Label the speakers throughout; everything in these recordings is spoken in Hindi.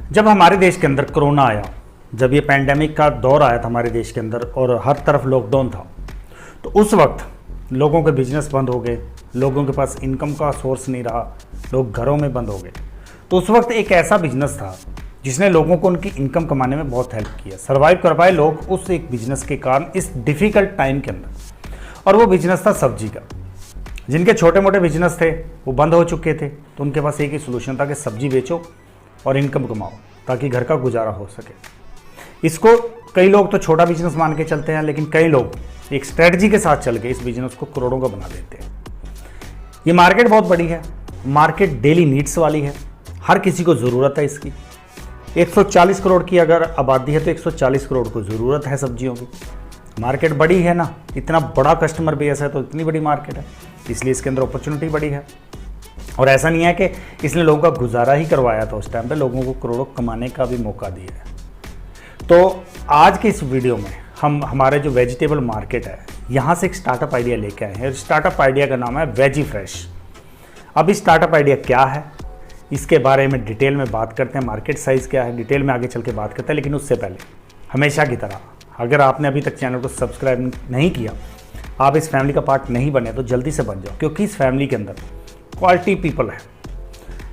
Speaker 1: जब हमारे देश के अंदर कोरोना आया, जब ये पैंडेमिक का दौर आया था हमारे देश के अंदर और हर तरफ लॉकडाउन था, तो उस वक्त लोगों के बिजनेस बंद हो गए, लोगों के पास इनकम का सोर्स नहीं रहा, लोग घरों में बंद हो गए। तो उस वक्त एक ऐसा बिजनेस था जिसने लोगों को उनकी इनकम कमाने में बहुत हेल्प किया, सर्वाइव कर पाए लोग उस एक बिजनेस के कारण इस डिफ़िकल्ट टाइम के अंदर। और वो बिजनेस था सब्जी का। जिनके छोटे मोटे बिजनेस थे वो बंद हो चुके थे, तो उनके पास एक ही सोल्यूशन था कि सब्जी बेचो और इनकम कमाओ ताकि घर का गुजारा हो सके। इसको कई लोग तो छोटा बिजनेस मान के चलते हैं, लेकिन कई लोग एक स्ट्रेटजी के साथ चल के इस बिजनेस को करोड़ों का बना देते हैं। ये मार्केट बहुत बड़ी है, मार्केट डेली नीड्स वाली है, हर किसी को ज़रूरत है इसकी। 140 करोड़ की अगर आबादी है तो 140 करोड़ को ज़रूरत है सब्जियों की। मार्केट बड़ी है ना, इतना बड़ा कस्टमर बेस है तो इतनी बड़ी मार्केट है, इसलिए इसके अंदर अपॉर्चुनिटी बड़ी है। और ऐसा नहीं है कि इसने लोगों का गुजारा ही करवाया था, उस टाइम पे लोगों को करोड़ों कमाने का भी मौका दिया है। तो आज के इस वीडियो में हम हमारे जो वेजिटेबल मार्केट है यहाँ से एक स्टार्टअप आइडिया लेके आए हैं। स्टार्टअप आइडिया का नाम है वेजी फ्रेश। अब इस स्टार्टअप आइडिया क्या है, इसके बारे में डिटेल में बात करते हैं। मार्केट साइज़ क्या है, डिटेल में आगे चल के बात करते हैं। लेकिन उससे पहले हमेशा की तरह अगर आपने अभी तक चैनल को सब्सक्राइब नहीं किया, आप इस फैमिली का पार्ट नहीं बने, तो जल्दी से बन जाओ, क्योंकि इस फैमिली के अंदर क्वालिटी पीपल है।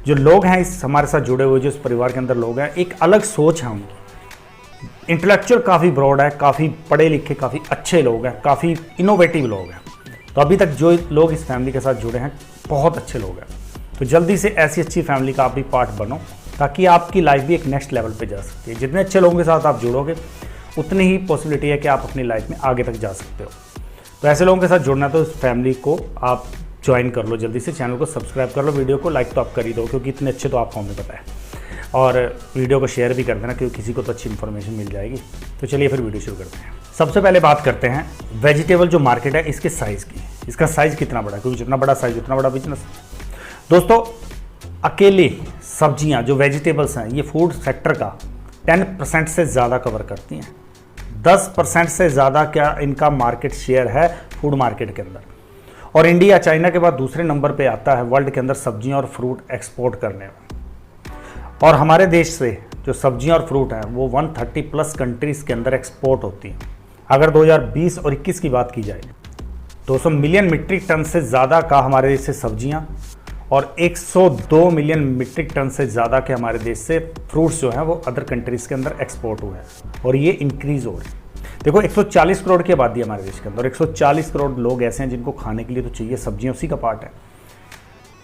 Speaker 1: जो लोग हैं इस हमारे साथ जुड़े हुए, जो इस परिवार के अंदर लोग हैं, एक अलग सोच है उनकी। इंटेलेक्चुअल काफ़ी ब्रॉड है, काफ़ी पढ़े लिखे, काफ़ी अच्छे लोग हैं, काफ़ी इनोवेटिव लोग हैं। तो अभी तक जो लोग इस फैमिली के साथ जुड़े हैं बहुत अच्छे लोग हैं। तो जल्दी से ऐसी अच्छी फैमिली का आप भी पार्ट बनो, ताकि आपकी लाइफ भी एक नेक्स्ट लेवल पे जा सकती है। जितने अच्छे लोगों के साथ आप जुड़ोगे उतनी ही पॉसिबिलिटी है कि आप अपनी लाइफ में आगे तक जा सकते हो। तो ऐसे लोगों के साथ जुड़ना, तो इस फैमिली को आप ज्वाइन कर लो, जल्दी से चैनल को सब्सक्राइब कर लो, वीडियो को लाइक तो आप कर ही दो, क्योंकि इतने अच्छे तो आपको हमें पता है। और वीडियो को शेयर भी कर देना, क्योंकि किसी को तो अच्छी इन्फॉर्मेशन मिल जाएगी। तो चलिए फिर वीडियो शुरू करते हैं। सबसे पहले बात करते हैं वेजिटेबल जो मार्केट है इसके साइज़ की। इसका साइज़ कितना बड़ा है, क्योंकि जितना बड़ा साइज़ उतना बड़ा बिजनेस। दोस्तों, अकेले सब्जियां जो वेजिटेबल्स हैं ये फूड सेक्टर का 10% से ज़्यादा कवर करती हैं। 10% से ज़्यादा क्या इनका मार्केट शेयर है फूड मार्केट के अंदर। और इंडिया चाइना के बाद दूसरे नंबर पे आता है वर्ल्ड के अंदर सब्जियां और फ्रूट एक्सपोर्ट करने में। और हमारे देश से जो सब्जियां और फ्रूट हैं वो 130+ कंट्रीज़ के अंदर एक्सपोर्ट होती हैं। अगर 2020 और 21 की बात की जाए, 200 मिलियन मीट्रिक टन से ज़्यादा का हमारे देश से सब्जियाँ और 102 मिलियन मीट्रिक टन से ज़्यादा के हमारे देश से फ्रूट्स जो हैं वो अदर कंट्रीज़ के अंदर एक्सपोर्ट हुए हैं, और ये इंक्रीज़ हो रहे हैं। देखो, 140 करोड़ की आबादी है हमारे देश के अंदर, 140 करोड़ लोग ऐसे हैं जिनको खाने के लिए तो चाहिए, सब्जियां उसी का पार्ट है।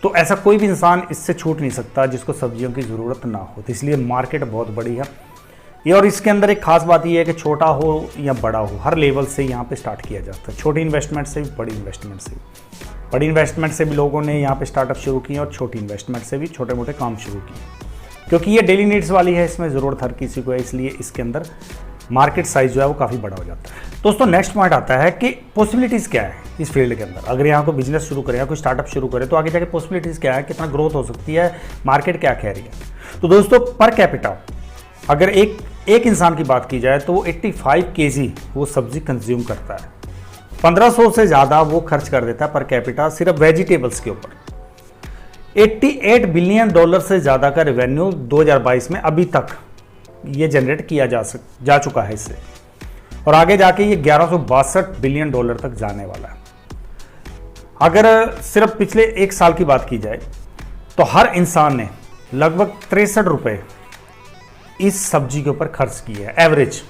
Speaker 1: तो ऐसा कोई भी इंसान इससे छूट नहीं सकता जिसको सब्जियों की ज़रूरत ना हो। तो इसलिए मार्केट बहुत बड़ी है ये। और इसके अंदर एक खास बात यह है कि छोटा हो या बड़ा हो, हर लेवल से यहाँ पे स्टार्ट किया जाता है। छोटी इन्वेस्टमेंट से भी, बड़ी इन्वेस्टमेंट से भी। बड़ी इन्वेस्टमेंट से भी लोगों ने यहाँ पे स्टार्टअप शुरू किए, और छोटी इन्वेस्टमेंट से भी छोटे मोटे काम शुरू किए, क्योंकि ये डेली नीड्स वाली है, इसमें ज़रूरत हर किसी को है। इसलिए इसके अंदर मार्केट साइज जो है वो काफ़ी बड़ा हो जाता है। दोस्तों, नेक्स्ट पॉइंट आता है कि पॉसिबिलिटीज़ क्या है इस फील्ड के अंदर। अगर यहाँ को बिजनेस शुरू करें या कोई स्टार्टअप शुरू करें तो आगे जाके पॉसिबिलिटीज़ क्या है, कितना ग्रोथ हो सकती है, मार्केट क्या कह रही है। तो दोस्तों, पर कैपिटा अगर एक इंसान की बात की जाए तो वो 85 kg वो सब्जी कंज्यूम करता है। 1500 से ज़्यादा वो खर्च कर देता है पर कैपिटा सिर्फ वेजिटेबल्स के ऊपर। $88 बिलियन से ज़्यादा का रेवेन्यू 2022 में अभी तक ये जनरेट किया जा चुका है इससे, और आगे जाके ये $1162 बिलियन तक जाने वाला है। अगर सिर्फ पिछले एक साल की बात की जाए तो हर इंसान ने लगभग 63 रुपये इस सब्जी के ऊपर खर्च किए हैं। Average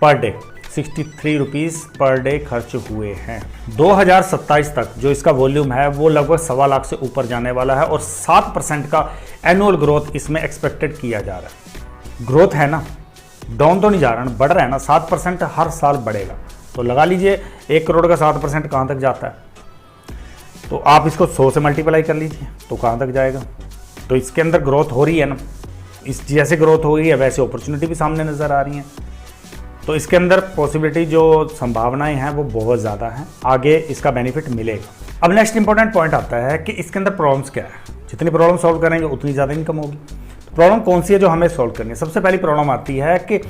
Speaker 1: per day 63 rupees per day खर्च हुए हैं। 2027 तक जो इसका वॉल्यूम है वो लगभग 1.25 लाख से ऊपर जाने वाला है, और 7% का एनुअल ग्रोथ इसमें एक्सपेक्टेड किया जा रहा है। ग्रोथ है ना, डाउन तो नहीं जा रहा ना, बढ़ रहा है ना। 7% हर साल बढ़ेगा। तो लगा लीजिए 1 करोड़ का 7% कहाँ तक जाता है, तो आप इसको 100 से मल्टीप्लाई कर लीजिए तो कहाँ तक जाएगा। तो इसके अंदर ग्रोथ हो रही है ना, इस जैसे ग्रोथ हो रही है वैसे अपॉर्चुनिटी भी सामने नज़र आ रही हैं। तो इसके अंदर पॉसिबिलिटी जो संभावनाएं हैं वो बहुत ज़्यादा हैं, आगे इसका बेनिफिट मिलेगा। अब नेक्स्ट इंपॉर्टेंट पॉइंट आता है कि इसके अंदर प्रॉब्लम्स क्या है। जितनी प्रॉब्लम सॉल्व करेंगे उतनी ज़्यादा इनकम होगी। तो प्रॉब्लम कौन सी है जो हमें सॉल्व करनी है? सबसे पहली प्रॉब्लम आती है कि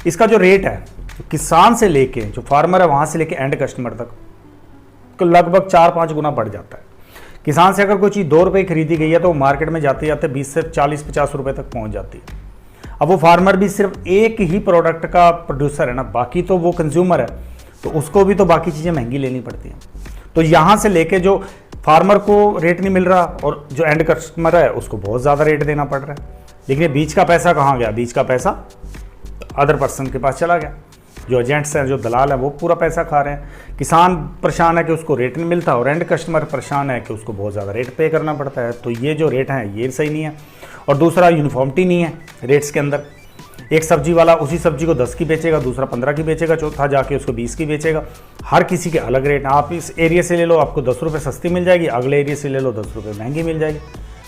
Speaker 1: इसका जो रेट है, जो किसान से लेके, जो फार्मर है वहाँ से लेके एंड कस्टमर तक, तो लगभग 4-5 गुना बढ़ जाता है। किसान से अगर कोई चीज़ 2 रुपये खरीदी गई है तो मार्केट में जाते जाते 20 से 40-50 रुपये तक पहुँच जाती है। अब वो फार्मर भी सिर्फ एक ही प्रोडक्ट का प्रोड्यूसर है ना, बाकी तो वो कंज्यूमर है, तो उसको भी तो बाकी चीज़ें महंगी लेनी पड़ती हैं। तो यहाँ से लेके जो फार्मर को रेट नहीं मिल रहा और जो एंड कस्टमर है उसको बहुत ज़्यादा रेट देना पड़ रहा है। लेकिन ये बीच का पैसा कहाँ गया? बीच का पैसा अदर पर्सन के पास चला गया। जो एजेंट्स हैं, जो दलाल हैं, वो पूरा पैसा खा रहे हैं। किसान परेशान है कि उसको रेट नहीं मिलता और एंड कस्टमर परेशान है कि उसको बहुत ज़्यादा रेट पे करना पड़ता है। तो ये जो रेट हैं ये सही नहीं है। और दूसरा, यूनिफॉर्मिटी नहीं है रेट्स के अंदर। एक सब्जी वाला उसी सब्जी को 10 की बेचेगा, दूसरा 15 की बेचेगा, चौथा जाके उसको 20 की बेचेगा। हर किसी के अलग रेट। आप इस एरिया से ले लो, आपको 10 रुपये सस्ती मिल जाएगी, अगले एरिया से ले लो 10 रुपये महंगी मिल जाएगी।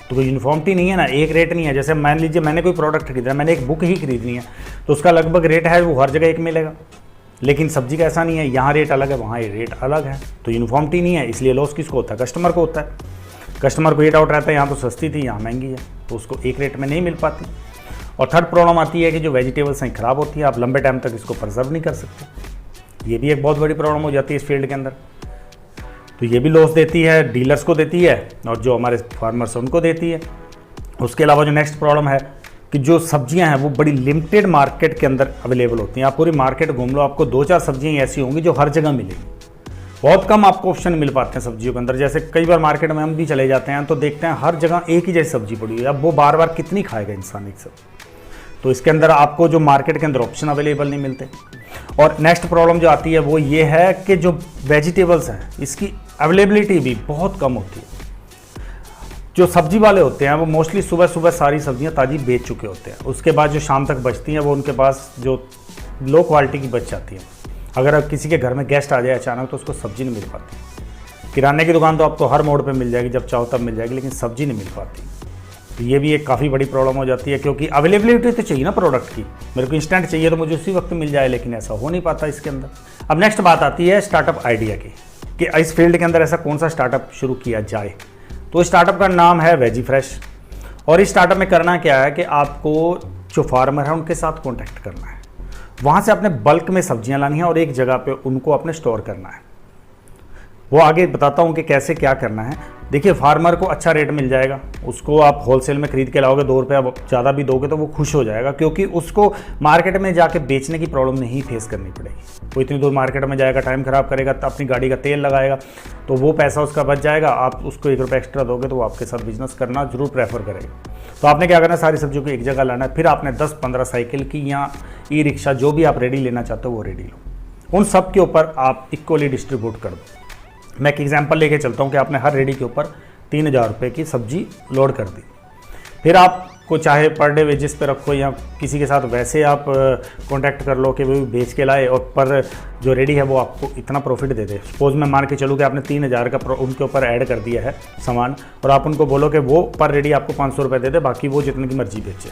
Speaker 1: तो कोई यूनिफॉर्मिटी नहीं है ना, एक रेट नहीं है। जैसे मान लीजिए मैंने कोई प्रोडक्ट खरीदा, मैंने एक बुक ही खरीदनी है, तो उसका लगभग रेट है वो हर जगह एक मिलेगा। लेकिन सब्जी का ऐसा नहीं है, यहाँ रेट अलग है, वहाँ ये रेट अलग है। तो यूनिफॉर्मिटी नहीं है, इसलिए लॉस किसको होता है? कस्टमर को होता है। कस्टमर को ये डाउट रहता है यहाँ तो सस्ती थी, यहाँ महंगी है, तो उसको एक रेट में नहीं मिल पाती। और थर्ड प्रॉब्लम आती है कि जो वेजिटेबल्स हैं ख़राब होती है, आप लंबे टाइम तक इसको प्रिजर्व नहीं कर सकते। ये भी एक बहुत बड़ी प्रॉब्लम हो जाती है इस फील्ड के अंदर। तो ये भी लॉस देती है, डीलर्स को देती है और जो हमारे फार्मर्स हैं उनको देती है। उसके अलावा जो नेक्स्ट प्रॉब्लम है कि जो सब्जियां हैं वो बड़ी लिमिटेड मार्केट के अंदर अवेलेबल होती हैं। आप पूरी मार्केट घूम लो, आपको 2-4 सब्जियां ऐसी होंगी जो हर जगह मिलेंगी। बहुत कम आपको ऑप्शन मिल पाते हैं सब्जियों के अंदर। जैसे कई बार मार्केट में हम भी चले जाते हैं तो देखते हैं हर जगह एक ही जैसी सब्जी पड़ी हुई है। अब वो बार बार कितनी खाएगा इंसान एक सब्जी? तो इसके अंदर आपको जो मार्केट के अंदर ऑप्शन अवेलेबल नहीं मिलते। और नेक्स्ट प्रॉब्लम जो आती है वो ये है कि जो वेजिटेबल्स हैं इसकी अवेलेबिलिटी भी बहुत कम होती है। जो सब्जी वाले होते हैं वो मोस्टली सुबह सुबह सारी सब्जियां ताज़ी बेच चुके होते हैं। उसके बाद जो शाम तक बचती हैं वो उनके पास जो लो क्वालिटी की बच जाती है। अगर अब किसी के घर में गेस्ट आ जाए अचानक तो उसको सब्जी नहीं मिल पाती। किराने की दुकान तो आपको हर मोड़ पे मिल जाएगी, जब चाहो तब मिल जाएगी, लेकिन सब्जी नहीं मिल पाती। तो ये भी एक काफ़ी बड़ी प्रॉब्लम हो जाती है, क्योंकि अवेलेबिलिटी तो चाहिए ना प्रोडक्ट की। मेरे को इंस्टेंट चाहिए तो मुझे उसी वक्त मिल जाए, लेकिन ऐसा हो नहीं पाता इसके अंदर। अब नेक्स्ट बात आती है स्टार्टअप आइडिया की, कि इस फील्ड के अंदर ऐसा कौन सा स्टार्टअप शुरू किया जाए। तो स्टार्टअप का नाम है वेजी फ्रेश। और इस स्टार्टअप में करना क्या है कि आपको जो फार्मर है उनके साथ कॉन्टैक्ट करना है, वहाँ से अपने बल्क में सब्जियाँ लानी है और एक जगह पे उनको अपने स्टोर करना है। वो आगे बताता हूँ कि कैसे क्या करना है। देखिए, फार्मर को अच्छा रेट मिल जाएगा, उसको आप होलसेल में खरीद के लाओगे, 2 रुपये ज़्यादा भी दोगे तो वो खुश हो जाएगा, क्योंकि उसको मार्केट में जाके बेचने की प्रॉब्लम नहीं फेस करनी पड़ेगी। वो इतनी दूर मार्केट में जाएगा, टाइम ख़राब करेगा, अपनी गाड़ी का तेल लगाएगा, तो वो पैसा उसका बच जाएगा। आप उसको 1 रुपये एक्स्ट्रा दोगे तो वो आपके साथ बिजनेस करना जरूर प्रेफर करेगा। तो आपने क्या करना है, सारी सब्जियों को एक जगह लाना है। फिर आपने 10-15 साइकिल की या ई रिक्शा, जो भी आप रेडी लेना चाहते हो वो रेडी लो। उन सब के ऊपर आप इक्वली डिस्ट्रीब्यूट कर दो। मैं एक एग्जांपल लेके चलता हूँ कि आपने हर रेडी के ऊपर 3000 रुपये की सब्जी लोड कर दी। फिर आपको चाहे पर डे वेजेस पे रखो या किसी के साथ वैसे आप कांटेक्ट कर लो कि वो बेच के लाए, और पर जो रेडी है वो आपको इतना प्रॉफिट दे दे। सपोज मैं मान के चलूँ कि आपने 3000 का उनके ऊपर ऐड कर दिया है सामान, और आप उनको बोलो कि वो पर रेडी आपको 500 रुपये दे दे, बाकी वो जितने की मर्जी बेचे।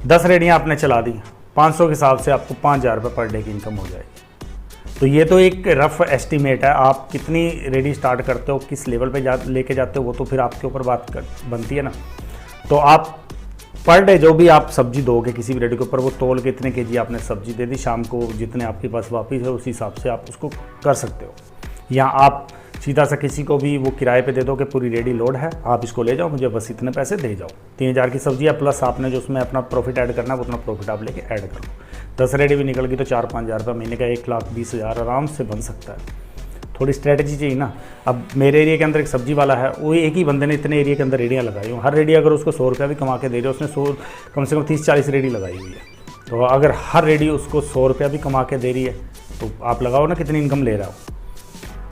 Speaker 1: 10 रेडियाँ आपने चला दी, 500 के हिसाब से आपको 5000 रुपये पर डे की इनकम हो जाएगी। तो ये तो एक रफ एस्टीमेट है। आप कितनी रेडी स्टार्ट करते हो, किस लेवल पे लेके जाते हो, वो तो फिर आपके ऊपर बात बनती है ना। तो आप पर डे जो भी आप सब्जी दोगे किसी भी रेडी के ऊपर, वो तोल के इतने केजी आपने सब्जी दे दी, शाम को जितने आपके पास वापस है उस हिसाब से आप उसको कर सकते हो। या आप सीधा सा किसी को भी वो किराए पे दे दो कि पूरी रेडी लोड है, आप इसको ले जाओ, मुझे बस इतने पैसे दे जाओ। 3000 की सब्जी है, प्लस आपने जो उसमें अपना प्रॉफिट ऐड करना है उतना प्रॉफिट आप लेके ऐड कर लो। 10 रेडी भी निकल गई तो 4-5 हज़ार रुपये महीने का 1,20,000 आराम से बन सकता है। थोड़ी स्ट्रेटजी चाहिए ना। अब मेरे एरिया के अंदर एक सब्जी वाला है, वो एक ही बंदे ने इतने एरिया के अंदर रेडियाँ लगाई हुई। हर रेडी अगर उसको 100 रुपया भी कमा के दे रहे हो, उसने कम से कम 30-40 रेडी लगाई हुई है। तो अगर हर रेडी उसको 100 रुपया भी कमा के दे रही है तो आप लगाओ ना कितनी इनकम ले रहा हो।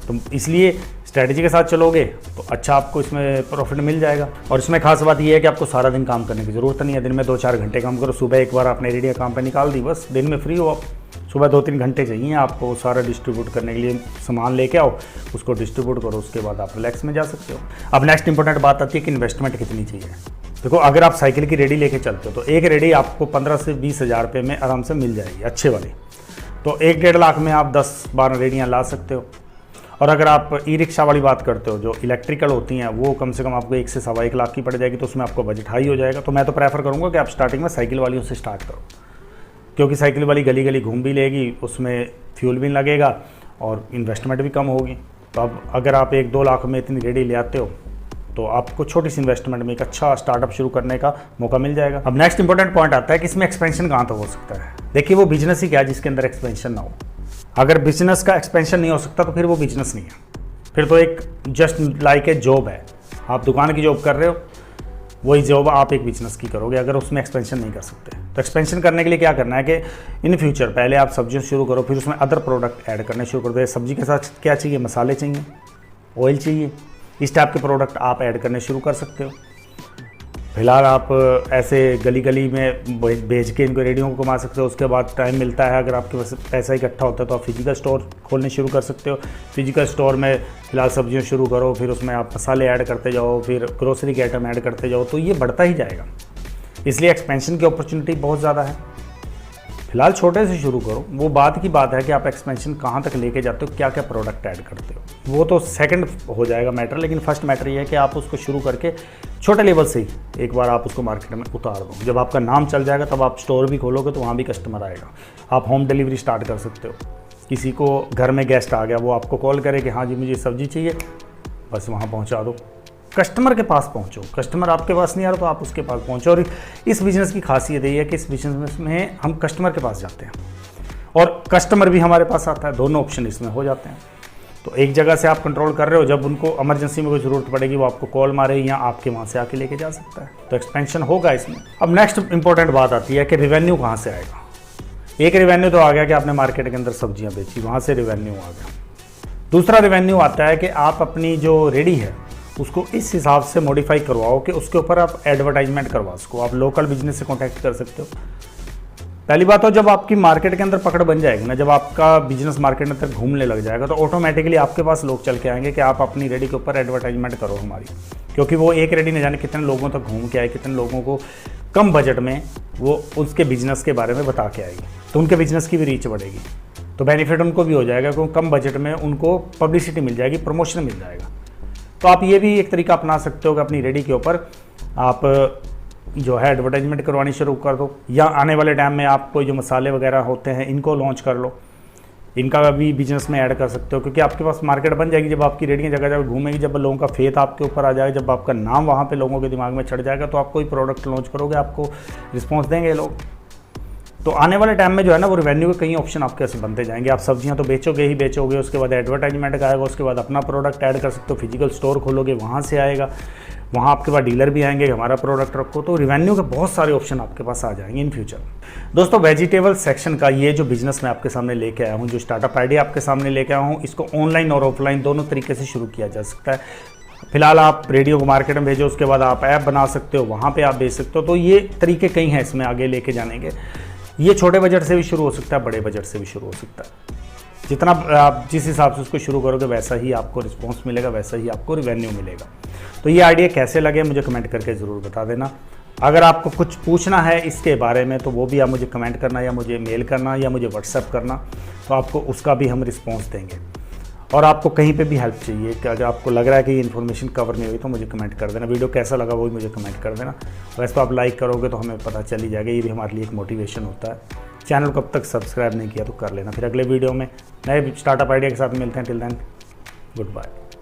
Speaker 1: तो इसलिए स्ट्रैटेजी के साथ चलोगे तो अच्छा आपको इसमें प्रॉफिट मिल जाएगा। और इसमें खास बात यह है कि आपको सारा दिन काम करने की ज़रूरत नहीं है। दिन में 2-4 घंटे काम करो, सुबह एक बार आपने रेडिया काम पे निकाल दी, बस दिन में फ्री हो आप। सुबह 2-3 घंटे चाहिए आपको सारा डिस्ट्रीब्यूट करने के लिए, सामान लेके आओ, उसको डिस्ट्रीब्यूट करो, उसके बाद आप रिलैक्स में जा सकते हो। अब नेक्स्ट इंपॉर्टेंट बात आती है कि इन्वेस्टमेंट कितनी चाहिए। देखो, अगर आप साइकिल की रेडी लेके चलते हो तो एक रेडी आपको 15 से 20 हज़ार रुपये में आराम से मिल जाएगी, अच्छे वाली। तो 1-1.5 लाख में आप 10-12 रेडियाँ ला सकते हो। और अगर आप ई रिक्शा वाली बात करते हो, जो इलेक्ट्रिकल होती हैं, वो कम से कम आपको 1 से 1.25 लाख की पड़ जाएगी, तो उसमें आपको बजट हाई हो जाएगा। तो मैं तो प्रेफर करूँगा कि आप स्टार्टिंग में साइकिल वालियों से स्टार्ट करो, क्योंकि साइकिल वाली गली गली घूम भी लेगी, उसमें फ्यूल भी लगेगा और इन्वेस्टमेंट भी कम होगी। तो अब अगर आप 1-2 लाख में इतनी रेडी ले आते हो तो आपको छोटी सी इन्वेस्टमेंट में एक अच्छा स्टार्टअप शुरू करने का मौका मिल जाएगा। अब नेक्स्ट इंपॉर्टेंट पॉइंट आता है कि इसमें एक्सपेंशन कहाँ तक हो सकता है। देखिए वो बिजनेस ही क्या है जिसके अंदर एक्सपेंशन ना हो। अगर बिजनेस का एक्सपेंशन नहीं हो सकता तो फिर वो बिजनेस नहीं है, फिर तो एक जस्ट लाइक ए जॉब है। आप दुकान की जॉब कर रहे हो, वही जॉब आप एक बिजनेस की करोगे अगर उसमें एक्सपेंशन नहीं कर सकते। तो एक्सपेंशन करने के लिए क्या करना है कि इन फ्यूचर पहले आप सब्जियों शुरू करो, फिर उसमें अदर प्रोडक्ट ऐड करने शुरू कर दो। सब्जी के साथ क्या चाहिए, मसाले चाहिए, ऑयल चाहिए, इस टाइप के प्रोडक्ट आप ऐड करने शुरू कर सकते हो। फिलहाल आप ऐसे गली गली में बेच के इनको रेडियो को कमा सकते हो। उसके बाद टाइम मिलता है, अगर आपके पास पैसा इकट्ठा होता है तो आप फिजिकल स्टोर खोलने शुरू कर सकते हो। फिजिकल स्टोर में फिलहाल सब्जियां शुरू करो, फिर उसमें आप मसाले ऐड करते जाओ, फिर ग्रोसरी के आइटम ऐड करते जाओ, तो ये बढ़ता ही जाएगा। इसलिए एक्सपेंशन की अपॉर्चुनिटी बहुत ज़्यादा है। फिलहाल छोटे से शुरू करो। वो बात की बात है कि आप एक्सपेंशन कहाँ तक लेके जाते हो, क्या क्या प्रोडक्ट ऐड करते हो, वो तो सेकंड हो जाएगा मैटर। लेकिन फर्स्ट मैटर ये है कि आप उसको शुरू करके छोटे लेवल से ही एक बार आप उसको मार्केट में उतार दो। जब आपका नाम चल जाएगा तब आप स्टोर भी खोलोगे तो वहाँ भी कस्टमर आएगा। आप होम डिलीवरी स्टार्ट कर सकते हो। किसी को घर में गेस्ट आ गया, वो आपको कॉल करे कि हाँ जी मुझे सब्जी चाहिए, बस वहाँ पहुँचा दो। कस्टमर के पास पहुंचो। कस्टमर आपके पास नहीं आ रहा तो आप उसके पास पहुंचो। और इस बिज़नेस की खासियत यही है कि इस बिज़नेस में हम कस्टमर के पास जाते हैं और कस्टमर भी हमारे पास आता है। दोनों ऑप्शन इसमें हो जाते हैं। तो एक जगह से आप कंट्रोल कर रहे हो, जब उनको इमरजेंसी में कोई ज़रूरत पड़ेगी वो आपको कॉल मारे या आपके वहाँ से आके लेके जा सकता है। तो एक्सपेंशन होगा इसमें। अब नेक्स्ट इंपॉर्टेंट बात आती है कि रेवेन्यू कहाँ से आएगा। एक रेवेन्यू तो आ गया कि आपने मार्केट के अंदर सब्जियाँ बेची, वहाँ से रेवेन्यू आ गया। दूसरा रेवेन्यू आता है कि आप अपनी जो रेडी है उसको इस हिसाब से मॉडिफाई करवाओ कि उसके ऊपर आप एडवर्टाइजमेंट करवा सको। आप लोकल बिजनेस से कॉन्टैक्ट कर सकते हो। पहली बात तो जब आपकी मार्केट के अंदर पकड़ बन जाएगी ना, जब आपका बिजनेस मार्केट में तक घूमने लग जाएगा तो ऑटोमेटिकली आपके पास लोग चल के आएंगे कि आप अपनी रेडी के ऊपर एडवर्टाइजमेंट करो हमारी। क्योंकि वो एक रेडी न जाने कितने लोगों तक घूम के आए, कितने लोगों को कम बजट में वो उसके बिजनेस के बारे में बता के आएगी, तो उनके बिजनेस की भी रीच बढ़ेगी। तो बेनिफिट उनको भी हो जाएगा क्योंकि कम बजट में उनको पब्लिसिटी मिल जाएगी, प्रमोशन मिल जाएगा। तो आप ये भी एक तरीका अपना सकते हो कि अपनी रेडी के ऊपर आप जो है एडवर्टाइजमेंट करवानी शुरू कर दो, या आने वाले टाइम में आप कोई जो मसाले वगैरह होते हैं इनको लॉन्च कर लो, इनका भी बिजनेस में ऐड कर सकते हो। क्योंकि आपके पास मार्केट बन जाएगी, जब आपकी रेडियाँ जगह जगह घूमेगी, जब लोगों का फेथ आपके ऊपर आ जाएगा, जब आपका नाम वहाँ पे लोगों के दिमाग में चढ़ जाएगा, तो आप कोई प्रोडक्ट लॉन्च करोगे, आपको रिस्पॉन्स देंगे लोग। तो आने वाले टाइम में जो है ना वो रेवेन्यू के कई ऑप्शन आपके ऐसे बनते जाएंगे। आप सब्जियां तो बेचोगे ही बेचोगे, उसके बाद एडवर्टाइजमेंट का आएगा, उसके बाद अपना प्रोडक्ट ऐड कर सकते हो, फिजिकल स्टोर खोलोगे वहाँ से आएगा, वहाँ आपके पास डीलर भी आएंगे हमारा प्रोडक्ट रखो। तो रेवेन्यू के बहुत सारे ऑप्शन आपके पास आ जाएंगे इन फ्यूचर। दोस्तों वेजिटेबल सेक्शन का ये जो बिजनेस मैं आपके सामने लेके आया हूँ, जो स्टार्टअप आइडिया आपके सामने लेके आया हूँ, इसको ऑनलाइन और ऑफलाइन दोनों तरीके से शुरू किया जा सकता है। फिलहाल आप रेडियो को मार्केट में भेजो, उसके बाद आप ऐप बना सकते हो, वहाँ पर आप बेच सकते हो। तो ये तरीके कई हैं इसमें आगे लेके जाने के। ये छोटे बजट से भी शुरू हो सकता है, बड़े बजट से भी शुरू हो सकता है। जितना आप जिस हिसाब से उसको शुरू करोगे वैसा ही आपको रिस्पांस मिलेगा, वैसा ही आपको रेवेन्यू मिलेगा। तो ये आइडिया कैसे लगे मुझे कमेंट करके ज़रूर बता देना। अगर आपको कुछ पूछना है इसके बारे में तो वो भी आप मुझे कमेंट करना, या मुझे मेल करना, या मुझे व्हाट्सएप करना, तो आपको उसका भी हम रिस्पॉन्स देंगे। और आपको कहीं पे भी हेल्प चाहिए कि अगर आपको लग रहा है कि ये इन्फॉर्मेशन कवर नहीं हुई तो मुझे कमेंट कर देना। वीडियो कैसा लगा वो भी मुझे कमेंट कर देना। वैसे तो आप लाइक करोगे तो हमें पता चल ही जाएगा, ये भी हमारे लिए एक मोटिवेशन होता है। चैनल को अब तक सब्सक्राइब नहीं किया तो कर लेना। फिर अगले वीडियो में नए स्टार्टअप आइडिया के साथ मिलते हैं। Till then good bye.